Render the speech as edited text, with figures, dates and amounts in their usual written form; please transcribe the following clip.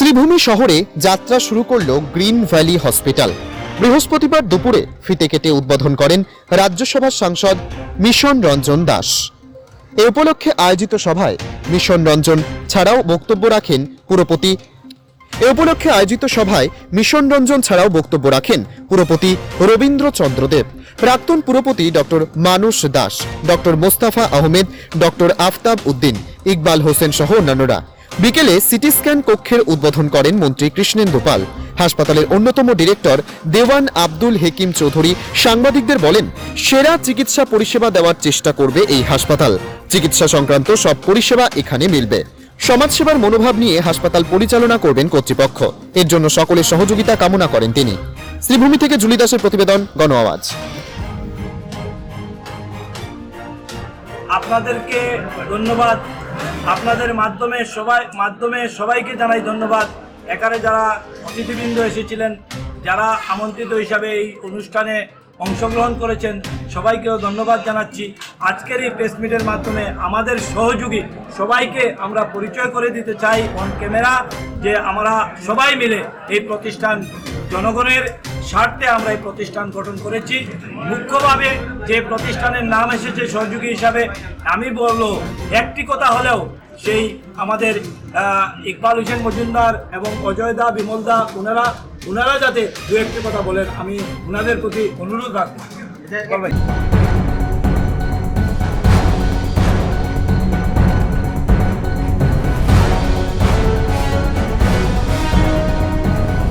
শ্রীভূমি শহরে যাত্রা শুরু করল গ্রিন ভ্যালি হসপিটাল। বৃহস্পতিবার দুপুরে ফিতে কেটে উদ্বোধন করেন রাজ্যসভার সাংসদ মিশন রঞ্জন দাস। এ উপলক্ষে আয়োজিত সভায় মিশন রঞ্জন ছাড়াও বক্তব্য রাখেন পুরপতি রবীন্দ্র চন্দ্র দেব, প্রাক্তন পুরপতি ডক্টর মানুষ দাস, ডক্টর মোস্তাফা আহমেদ, ডক্টর আফতাব উদ্দিন, ইকবাল হোসেন সহ অন্যান্যরা। বিকেলে সিটি স্ক্যান কক্ষের উদ্বোধন করেন মন্ত্রী কৃষ্ণেন্দু পাল। হাসপাতালের অন্যতম ডিরেক্টর দেওয়ান আব্দুল হেকিম চৌধুরী সাংবাদিকদের বলেন, সেরা চিকিৎসা পরিষেবা দেওয়ার চেষ্টা করবে এই হাসপাতাল। চিকিৎসা সংক্রান্ত সব পরিষেবা এখানে মিলবে। সমাজসেবার মনোভাব নিয়ে হাসপাতাল পরিচালনা করবেন কর্তৃপক্ষ। এর জন্য সকলের সহযোগিতা কামনা করেন তিনি। শ্রীভূমি থেকে জুলি দাসের প্রতিবেদন, গণ আওয়াজ। আপনাদেরকে ধন্যবাদ। আপনাদের মাধ্যমে সবাইকে জানাই ধন্যবাদ। এখানে যারা অতিথিবৃন্দ এসেছিলেন, যারা আমন্ত্রিত হিসাবে এই অনুষ্ঠানে অংশগ্রহণ করেছেন, সবাইকেও ধন্যবাদ জানাচ্ছি। আজকের এই প্রেস মিটের মাধ্যমে আমাদের সহযোগী সবাইকে আমরা পরিচয় করে দিতে চাই অন ক্যামেরা, যে আমরা সবাই মিলে এই প্রতিষ্ঠান, জনগণের স্বার্থে আমরা এই প্রতিষ্ঠান গঠন করেছি। মুখ্যভাবে যে প্রতিষ্ঠানের নাম এসেছে সহযোগী হিসাবে, আমি বলবো একটি কথা হলেও সেই আমাদের ইকবাল হোসেন মজুমদার এবং অজয় দা, বিমল দা, ওনারা যাতে দু একটি কথা বলেন, আমি ওনাদের প্রতি অনুরোধ রাখবো।